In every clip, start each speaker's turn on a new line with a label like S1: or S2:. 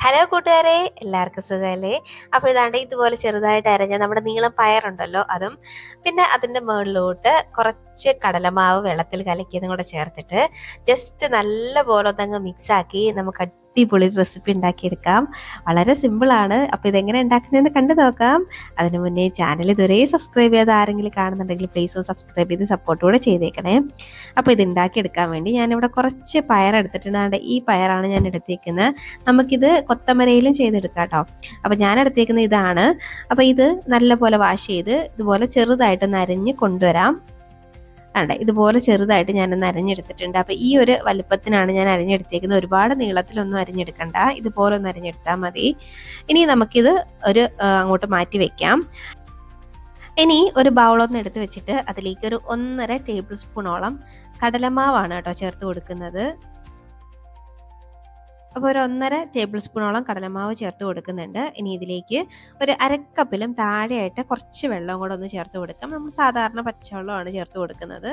S1: Hello കൂട്ടുകാരെ, എല്ലാവർക്കും സുഖമല്ലേ? അപ്പോൾ ഇതാണ്ട് ഇതുപോലെ ചെറുതായിട്ട് അരഞ്ഞ നമ്മുടെ നീളം പയറുണ്ടല്ലോ, അതും പിന്നെ അതിൻ്റെ മുകളിലോട്ട് കുറച്ച് കടലമാവ് വെള്ളത്തിൽ കലക്കിയതും കൂടെ ചേർത്തിട്ട് ജസ്റ്റ് നല്ല പോലെ ഒന്നങ്ങ് മിക്സാക്കി നമുക്ക് അടിപൊളി റെസിപ്പി ഉണ്ടാക്കിയെടുക്കാം. വളരെ സിമ്പിളാണ്. അപ്പോൾ ഇതെങ്ങനെ ഉണ്ടാക്കുന്നതെന്ന് കണ്ടു നോക്കാം. അതിനു മുന്നേ ചാനൽ ഇതുവരെ സബ്സ്ക്രൈബ് ചെയ്യാതെ ആരെങ്കിലും കാണുന്നുണ്ടെങ്കിൽ പ്ലീസ് ഒന്ന് സബ്സ്ക്രൈബ് ചെയ്ത് സപ്പോർട്ട് കൂടെ ചെയ്തേക്കണേ. അപ്പോൾ ഇത് ഉണ്ടാക്കിയെടുക്കാൻ വേണ്ടി ഞാനിവിടെ കുറച്ച് പയറെടുത്തിട്ടുണ്ട്. ഈ പയറാണ് ഞാൻ എടുത്തേക്കുന്നത്. നമുക്കിത് കൊത്തമരയിലും ചെയ്തെടുക്കാം കേട്ടോ. അപ്പോൾ ഞാൻ എടുത്തേക്കുന്ന ഇതാണ്. അപ്പോൾ ഇത് നല്ലപോലെ വാഷ് ചെയ്ത് ഇതുപോലെ ചെറുതായിട്ടൊന്ന് അരിഞ്ഞ് കൊണ്ടുവരാം. വേണ്ട, ഇതുപോലെ ചെറുതായിട്ട് ഞാനൊന്ന് അരിഞ്ഞെടുത്തിട്ടുണ്ട്. അപ്പോൾ ഈ ഒരു വലുപ്പത്തിനാണ് ഞാൻ അരിഞ്ഞെടുത്തേക്കുന്നത്. ഒരുപാട് നീളത്തിലൊന്നും അരിഞ്ഞെടുക്കണ്ട, ഇതുപോലെ ഒന്ന് അരിഞ്ഞെടുത്താൽ മതി. ഇനി നമുക്കിത് അങ്ങോട്ട് മാറ്റി വെക്കാം. ഇനി ഒരു ബൗളൊന്ന് എടുത്ത് വെച്ചിട്ട് അതിലേക്ക് ഒരു 1.5 ടേബിൾ സ്പൂണോളം കടലമാവാണ് കേട്ടോ ചേർത്ത് കൊടുക്കുന്നത്. അപ്പോൾ ഒരു 1.5 ടേബിൾ സ്പൂണോളം കടലമാവ് ചേർത്ത് കൊടുക്കുന്നുണ്ട്. ഇനി ഇതിലേക്ക് ഒരു അരക്കപ്പിലും താഴെയായിട്ട് കുറച്ച് വെള്ളം കൂടെ ഒന്ന് ചേർത്ത് കൊടുക്കാം. നമ്മൾ സാധാരണ പച്ചവെള്ളമാണ് ചേർത്ത് കൊടുക്കുന്നത്.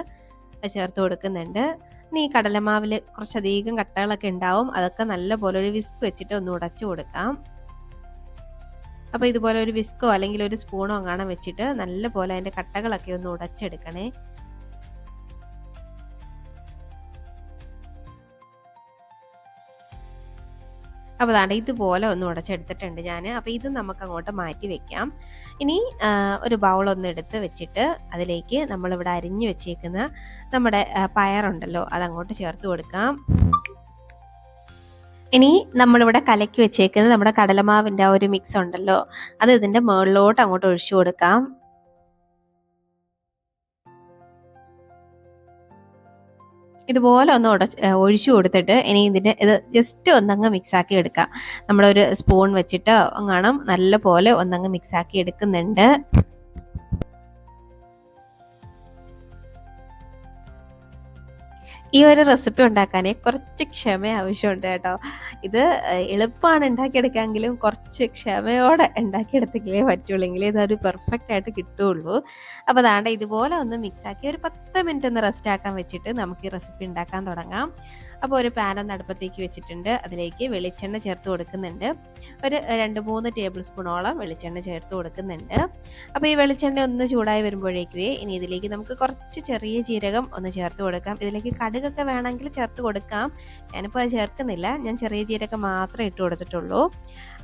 S1: ചേർത്ത് കൊടുക്കുന്നുണ്ട്. ഇനി ഈ കടലമാവിൽ കുറച്ചധികം കട്ടകളൊക്കെ ഉണ്ടാവും. അതൊക്കെ നല്ലപോലെ ഒരു വിസ്ക് വെച്ചിട്ട് ഒന്ന് ഉടച്ചു കൊടുക്കാം. അപ്പോൾ ഇതുപോലെ ഒരു വിസ്കോ അല്ലെങ്കിൽ ഒരു സ്പൂണോ അങ്ങനെ വെച്ചിട്ട് നല്ലപോലെ അതിൻ്റെ കട്ടകളൊക്കെ ഒന്ന് ഉടച്ചെടുക്കണേ. അപ്പോൾ അതാണ്ട് ഇതുപോലെ ഒന്ന് ഉടച്ചെടുത്തിട്ടുണ്ട് ഞാൻ. അപ്പോൾ ഇത് നമുക്ക് അങ്ങോട്ട് മാറ്റി വെക്കാം. ഇനി ഒരു ബൗളൊന്ന് എടുത്ത് വെച്ചിട്ട് അതിലേക്ക് നമ്മളിവിടെ അരിഞ്ഞു വെച്ചേക്കുന്ന നമ്മുടെ പയറുണ്ടല്ലോ അതങ്ങോട്ട് ചേർത്ത് കൊടുക്കാം. ഇനി നമ്മളിവിടെ കലക്കി വെച്ചേക്കുന്നത് നമ്മുടെ കടലമാവിൻ്റെ ആ ഒരു മിക്സ് ഉണ്ടല്ലോ, അത് ഇതിൻ്റെ മുകളിലോട്ട് അങ്ങോട്ട് ഒഴിച്ചു കൊടുക്കാം. ഇതുപോലെ ഒന്ന് ഒഴിച്ചു കൊടുത്തിട്ട് ഇനി ഇത് ജസ്റ്റ് ഒന്നങ്ങ് മിക്സാക്കി എടുക്കാം. നമ്മളൊരു സ്പൂൺ വെച്ചിട്ട് അങ്ങാണം നല്ല പോലെ ഒന്നങ്ങ് മിക്സാക്കി എടുക്കുന്നുണ്ട്. ഈ ഒരു റെസിപ്പി ഉണ്ടാക്കാൻ കുറച്ച് ക്ഷമ ആവശ്യമുണ്ട് കേട്ടോ. ഇത് എളുപ്പമാണ് ഉണ്ടാക്കിയെടുക്കാമെങ്കിലും കുറച്ച് ക്ഷമയോടെ ഉണ്ടാക്കിയെടുത്തെങ്കിലേ പറ്റുള്ളൂ, എങ്കിലേ ഇതൊരു പെർഫെക്റ്റ് ആയിട്ട് കിട്ടുകയുള്ളൂ. അപ്പോൾ അതാണ്ട് ഇതുപോലെ ഒന്ന് മിക്സാക്കി ഒരു 10 മിനിറ്റ് ഒന്ന് റെസ്റ്റ് ആക്കാൻ വെച്ചിട്ട് നമുക്ക് ഈ റെസിപ്പി ഉണ്ടാക്കാൻ തുടങ്ങാം. അപ്പോൾ ഒരു പാൻ ഒന്ന് അടുപ്പത്തേക്ക് വെച്ചിട്ടുണ്ട്. അതിലേക്ക് വെളിച്ചെണ്ണ ചേർത്ത് കൊടുക്കുന്നുണ്ട്. ഒരു 2-3 ടേബിൾ സ്പൂണോളം വെളിച്ചെണ്ണ ചേർത്ത് കൊടുക്കുന്നുണ്ട്. അപ്പോൾ ഈ വെളിച്ചെണ്ണ ഒന്ന് ചൂടായി വരുമ്പോഴേക്കുവേ ഇനി ഇതിലേക്ക് നമുക്ക് കുറച്ച് ചെറിയ ജീരകം ഒന്ന് ചേർത്ത് കൊടുക്കാം. ഇതിലേക്ക് കടുകൊക്കെ വേണമെങ്കിൽ ചേർത്ത് കൊടുക്കാം. ഞാനിപ്പോൾ അത് ചേർക്കുന്നില്ല, ഞാൻ ചെറിയ ജീരകം മാത്രമേ ഇട്ട് കൊടുത്തിട്ടുള്ളൂ.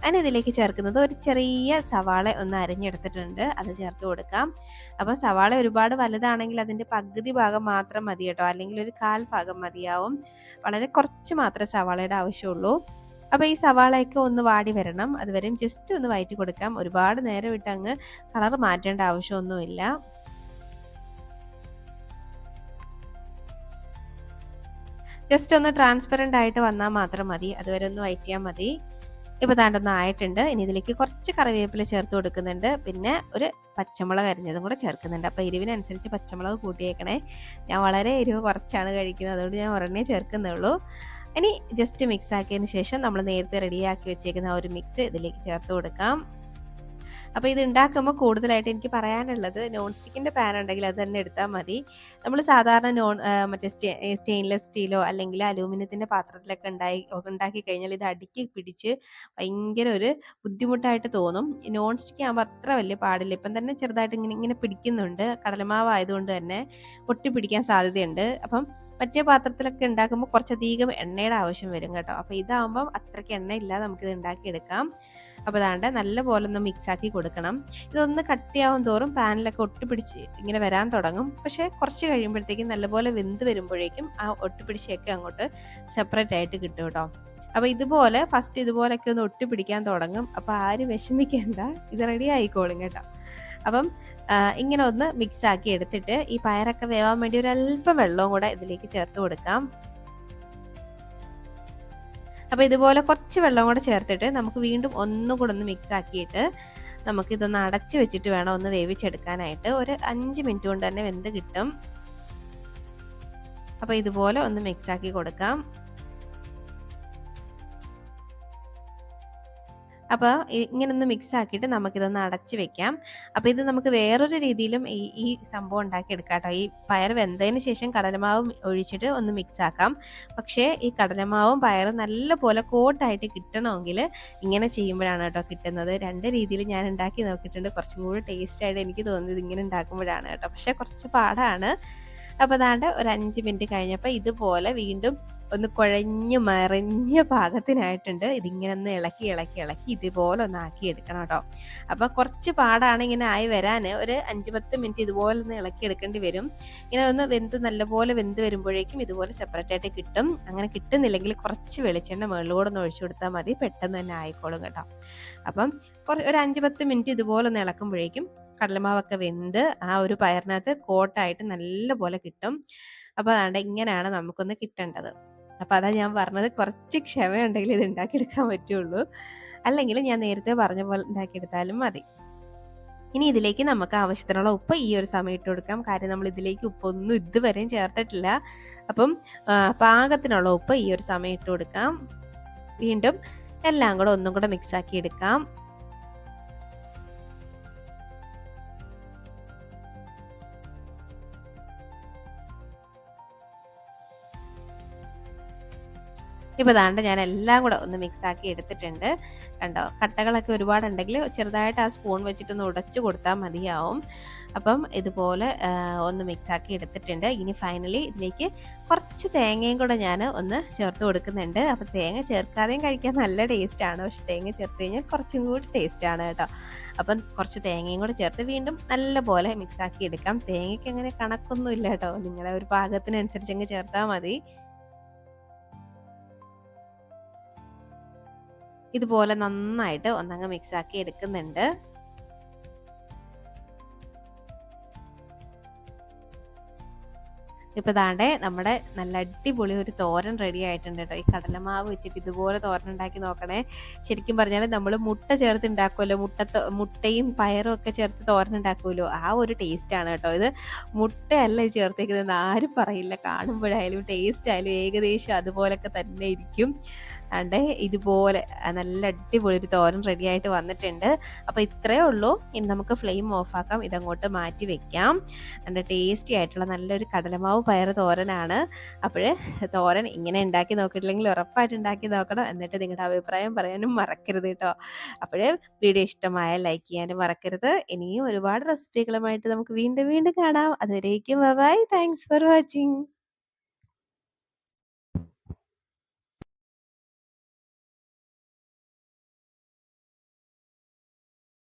S1: അതിന് ഇതിലേക്ക് ചേർക്കുന്നത് ഒരു ചെറിയ സവാള ഒന്ന് അരിഞ്ഞെടുത്തിട്ടുണ്ട്, അത് ചേർത്ത് കൊടുക്കാം. അപ്പോൾ സവാള ഒരുപാട് വലുതാണെങ്കിൽ അതിൻ്റെ പകുതി ഭാഗം മാത്രം മതി കേട്ടോ, അല്ലെങ്കിൽ ഒരു 1/4 ഭാഗം മതിയാവും. വളരെ കുറച്ച് മാത്രമേ സവാളയുടെ ആവശ്യമുള്ളൂ. അപ്പോൾ ഈ സവാളയൊക്കെ ഒന്ന് വാടി വരണം, അതുവരെയും ജസ്റ്റ് ഒന്ന് വഴറ്റി കൊടുക്കാം. ഒരുപാട് നേരം ഇട്ട് അങ്ങ് കളർ മാറ്റേണ്ട ആവശ്യമൊന്നുമില്ല. ജസ്റ്റ് ഒന്ന് ട്രാൻസ്പെറൻ്റ് ആയിട്ട് വന്നാൽ മാത്രം മതി, അതുവരെ ഒന്ന് വഴറ്റിയാൽ മതി. ഇപ്പോൾ താണ്ടൊന്നും ആയിട്ടുണ്ട്. ഇനി ഇതിലേക്ക് കുറച്ച് കറിവേപ്പില ചേർത്ത് കൊടുക്കുന്നുണ്ട്. പിന്നെ ഒരു പച്ചമുളക് അരിഞ്ഞതും കൂടെ ചേർക്കുന്നുണ്ട്. അപ്പോൾ എരിവിനനുസരിച്ച് പച്ചമുളക് കൂട്ടിയേക്കണേ. ഞാൻ വളരെ എരിവ് കുറച്ചാണ് കഴിക്കുന്നത്, അതുകൊണ്ട് ഞാൻ ഒരെണ്ണേ ചേർക്കുന്നുള്ളൂ. ഇനി ജസ്റ്റ് മിക്സ് ആക്കിയതിന് ശേഷം നമ്മൾ നേരത്തെ റെഡിയാക്കി വെച്ചേക്കുന്ന ആ ഒരു മിക്സ് ഇതിലേക്ക് ചേർത്ത് കൊടുക്കാം. അപ്പോൾ ഇത് ഉണ്ടാക്കുമ്പോൾ കൂടുതലായിട്ട് എനിക്ക് പറയാനുള്ളത്, നോൺ സ്റ്റിക്കിൻ്റെ പാൻ ഉണ്ടെങ്കിൽ അത് തന്നെ എടുത്താൽ മതി. നമ്മൾ സാധാരണ മറ്റേ സ്റ്റെയിൻലെസ് സ്റ്റീലോ അല്ലെങ്കിൽ അലൂമിനിയത്തിൻ്റെ പാത്രത്തിലൊക്കെ ഉണ്ടാക്കി കഴിഞ്ഞാൽ ഇത് അടുക്കി പിടിച്ച് ഭയങ്കര ഒരു ബുദ്ധിമുട്ടായിട്ട് തോന്നും. നോൺ സ്റ്റിക്ക് ആകുമ്പോൾ അത്ര വലിയ പാടില്ല. ഇപ്പം തന്നെ ചെറുതായിട്ട് ഇങ്ങനെ പിടിക്കുന്നുണ്ട്, കടലമാവ് ആയതുകൊണ്ട് തന്നെ പൊട്ടി പിടിക്കാൻ സാധ്യതയുണ്ട്. അപ്പം മറ്റേ പാത്രത്തിലൊക്കെ ഉണ്ടാക്കുമ്പോൾ കുറച്ചധികം എണ്ണയുടെ ആവശ്യം വരും കേട്ടോ. അപ്പോൾ ഇതാകുമ്പം അത്രയ്ക്ക് എണ്ണ ഇല്ലാതെ നമുക്കിത് ഉണ്ടാക്കിയെടുക്കാം. അപ്പോൾ അതാണ്ട് നല്ല പോലെ ഒന്ന് മിക്സാക്കി കൊടുക്കണം. ഇതൊന്ന് കട്ടിയാവും തോറും പാനിലൊക്കെ ഒട്ടിപ്പിടിച്ച് ഇങ്ങനെ വരാൻ തുടങ്ങും. പക്ഷേ കുറച്ച് കഴിയുമ്പോഴത്തേക്കും നല്ലപോലെ വെന്ത് വരുമ്പോഴേക്കും ആ ഒട്ടിപ്പിടിച്ചൊക്കെ അങ്ങോട്ട് സെപ്പറേറ്റ് ആയിട്ട് കിട്ടും കേട്ടോ. അപ്പോൾ ഇതുപോലെ ഫസ്റ്റ് ഇതുപോലൊക്കെ ഒന്ന് ഒട്ടിപ്പിടിക്കാൻ തുടങ്ങും. അപ്പോൾ ആരും വിഷമിക്കേണ്ട, ഇത് റെഡി ആയിക്കോളും കേട്ടോ. അപ്പം ഇങ്ങനെ ഒന്ന് മിക്സാക്കി എടുത്തിട്ട് ഈ പയറൊക്കെ വേവാൻ വേണ്ടി ഒരല്പം വെള്ളവും കൂടെ ഇതിലേക്ക് ചേർത്ത് കൊടുക്കാം. അപ്പോൾ ഇതുപോലെ കുറച്ച് വെള്ളം കൂടെ ചേർത്തിട്ട് നമുക്ക് വീണ്ടും ഒന്നും കൂടെ ഒന്ന് മിക്സ് ആക്കിയിട്ട് നമുക്കിതൊന്ന് അടച്ച് വെച്ചിട്ട് വേണം ഒന്ന് വേവിച്ചെടുക്കാനായിട്ട്. ഒരു 5 മിനിറ്റ് കൊണ്ട് തന്നെ വെന്ത് കിട്ടും. അപ്പോൾ ഇതുപോലെ ഒന്ന് മിക്സ് ആക്കി കൊടുക്കാം. അപ്പോൾ ഇങ്ങനെ ഒന്ന് മിക്സ് ആക്കിയിട്ട് നമുക്കിതൊന്ന് അടച്ച് വെക്കാം. അപ്പോൾ ഇത് നമുക്ക് വേറൊരു രീതിയിലും ഈ സംഭവം ഉണ്ടാക്കിയെടുക്കാം കേട്ടോ. ഈ പയർ വെന്തതിന് ശേഷം കടലമാവ് ഒഴിച്ചിട്ട് ഒന്ന് മിക്സ് ആക്കാം. പക്ഷേ ഈ കടലമാവും പയറും നല്ലപോലെ കോട്ടായിട്ട് കിട്ടണമെങ്കിൽ ഇങ്ങനെ ചെയ്യുമ്പോഴാണ് കേട്ടോ കിട്ടുന്നത്. 2 രീതിയിൽ ഞാൻ ഉണ്ടാക്കി നോക്കിയിട്ടുണ്ട്. കുറച്ചും കൂടി ടേസ്റ്റ് ആയിട്ട് എനിക്ക് തോന്നിയത് ഇങ്ങനെ ഉണ്ടാക്കുമ്പോഴാണ് കേട്ടോ. പക്ഷേ കുറച്ച് പാടാണ്. അപ്പോൾ ദാണ്ടെ ഒരു 5 മിനിറ്റ് കഴിഞ്ഞപ്പോൾ ഇതുപോലെ വീണ്ടും ഒന്ന് കുഴഞ്ഞ് മറിഞ്ഞ പാകത്തിനായിട്ടുണ്ട്. ഇതിങ്ങനെ ഒന്ന് ഇളക്കി ഇളക്കി ഇളക്കി ഇതുപോലെ ഒന്ന് ആക്കി എടുക്കണം കേട്ടോ. അപ്പോൾ കുറച്ച് പാടാണ് ഇങ്ങനെ ആയി വരാൻ. ഒരു 5-10 മിനിറ്റ് ഇതുപോലെ ഒന്ന് ഇളക്കി എടുക്കേണ്ടി വരും. ഇങ്ങനെ ഒന്ന് നല്ലപോലെ വെന്ത് വരുമ്പോഴേക്കും ഇതുപോലെ സെപ്പറേറ്റ് ആയിട്ട് കിട്ടും. അങ്ങനെ കിട്ടുന്നില്ലെങ്കിൽ കുറച്ച് വെളിച്ചെണ്ണ മുകളിലൂടെ ഒന്ന് ഒഴിച്ചു കൊടുത്താൽ മതി. പെട്ടെന്ന് തന്നെ ആയിക്കോളും കേട്ടോ. അപ്പം ഒരു 5-10 മിനിറ്റ് ഇതുപോലെ ഒന്ന് ഇളക്കുമ്പോഴേക്കും കടലമാവൊക്കെ വെന്ത് ആ ഒരു പയറിനകത്ത് കോട്ടായിട്ട് നല്ലപോലെ കിട്ടും. അപ്പോൾ അതാണ്ട് ഇങ്ങനെയാണ് നമുക്കൊന്ന് കിട്ടേണ്ടത്. അപ്പോൾ അതാ ഞാൻ പറഞ്ഞത് കുറച്ച് ക്ഷമയുണ്ടെങ്കിൽ ഇത് ഉണ്ടാക്കിയെടുക്കാൻ പറ്റുള്ളൂ. അല്ലെങ്കിൽ ഞാൻ നേരത്തെ പറഞ്ഞ പോലെ ഉണ്ടാക്കിയെടുത്താലും മതി. ഇനി ഇതിലേക്ക് നമുക്ക് ആവശ്യത്തിനുള്ള ഉപ്പ് ഈ ഒരു സമയം ഇട്ട് കൊടുക്കാം. കാര്യം നമ്മൾ ഇതിലേക്ക് ഉപ്പൊന്നും ഇതുവരെയും ചേർത്തിട്ടില്ല. അപ്പം പാകത്തിനുള്ള ഉപ്പ് ഈ ഒരു സമയം ഇട്ട് കൊടുക്കാം. വീണ്ടും എല്ലാം കൂടെ ഒന്നും കൂടെ മിക്സ് ആക്കി എടുക്കാം. ഇപ്പോൾ ദാണ്ട് ഞാൻ എല്ലാം കൂടെ ഒന്ന് മിക്സ് ആക്കി എടുത്തിട്ടുണ്ട്. കണ്ടോ, കട്ടകളൊക്കെ ഒരുപാടുണ്ടെങ്കിൽ ചെറുതായിട്ട് ആ സ്പൂൺ വെച്ചിട്ടൊന്ന് ഉടച്ചു കൊടുത്താൽ മതിയാവും. അപ്പം ഇതുപോലെ ഒന്ന് മിക്സ് ആക്കി എടുത്തിട്ടുണ്ട്. ഇനി ഫൈനലി ഇതിലേക്ക് കുറച്ച് തേങ്ങയും കൂടെ ഞാൻ ഒന്ന് ചേർത്ത് കൊടുക്കുന്നുണ്ട്. അപ്പം തേങ്ങ ചേർക്കാതെയും കഴിക്കാൻ നല്ല ടേസ്റ്റാണ്. പക്ഷെ തേങ്ങ ചേർത്ത് കഴിഞ്ഞാൽ കുറച്ചും കൂടി ടേസ്റ്റാണ് കേട്ടോ. അപ്പം കുറച്ച് തേങ്ങയും കൂടെ ചേർത്ത് വീണ്ടും നല്ലപോലെ മിക്സ് ആക്കി എടുക്കാം. തേങ്ങയ്ക്ക് അങ്ങനെ കണക്കൊന്നും ഇല്ല കേട്ടോ. നിങ്ങളുടെ ഒരു പാകത്തിനനുസരിച്ച് അങ്ങ് ചേർത്താൽ മതി. ഇതുപോലെ നന്നായിട്ട് ഒന്നങ്ങ് മിക്സ് ആക്കി എടുക്കുന്നുണ്ട്. ഇപ്പൊ ദാണ്ടെ നമ്മുടെ നല്ല അടിപൊളി ഒരു തോരൻ റെഡി ആയിട്ടുണ്ട് കേട്ടോ. ഈ കടലമാവ് വെച്ചിട്ട് ഇതുപോലെ തോരൻ ഉണ്ടാക്കി നോക്കണേ. ശരിക്കും പറഞ്ഞാൽ നമ്മൾ മുട്ട ചേർത്ത് ഉണ്ടാക്കുമല്ലോ, മുട്ടയും പയറും ഒക്കെ ചേർത്ത് തോരൻ ഉണ്ടാക്കുമല്ലോ, ആ ഒരു ടേസ്റ്റ് ആണ് കേട്ടോ. ഇത് മുട്ടയല്ല ചേർത്തേക്കുന്നത് ആരും പറയില്ല. കാണുമ്പോഴായാലും ടേസ്റ്റ് ആയാലും ഏകദേശം അതുപോലൊക്കെ തന്നെ ഇരിക്കും. ആണ്ട് ഇതുപോലെ നല്ല അടിപൊളി ഒരു തോരൻ റെഡി ആയിട്ട് വന്നിട്ടുണ്ട്. അപ്പോൾ ഇത്രയേ ഉള്ളൂ. ഇനി നമുക്ക് ഫ്ലെയിം ഓഫാക്കാം. ഇതങ്ങോട്ട് മാറ്റി വെക്കാം. നല്ല ടേസ്റ്റി ആയിട്ടുള്ള നല്ലൊരു കടലമാവ് പയർ തോരനാണ്. അപ്പോൾ തോരൻ ഇങ്ങനെ ഉണ്ടാക്കി നോക്കിയിട്ടില്ലെങ്കിൽ ഉറപ്പായിട്ട് ഉണ്ടാക്കി നോക്കണം. എന്നിട്ട് നിങ്ങളുടെ അഭിപ്രായം പറയാനും മറക്കരുത് കേട്ടോ. അപ്പോൾ വീഡിയോ ഇഷ്ടമായാൽ ലൈക്ക് ചെയ്യാനും മറക്കരുത്. ഇനിയും ഒരുപാട് റെസിപ്പികളുമായിട്ട് നമുക്ക് വീണ്ടും വീണ്ടും കാണാം. അതുവരേക്കും ബൈ. Thanks for watching.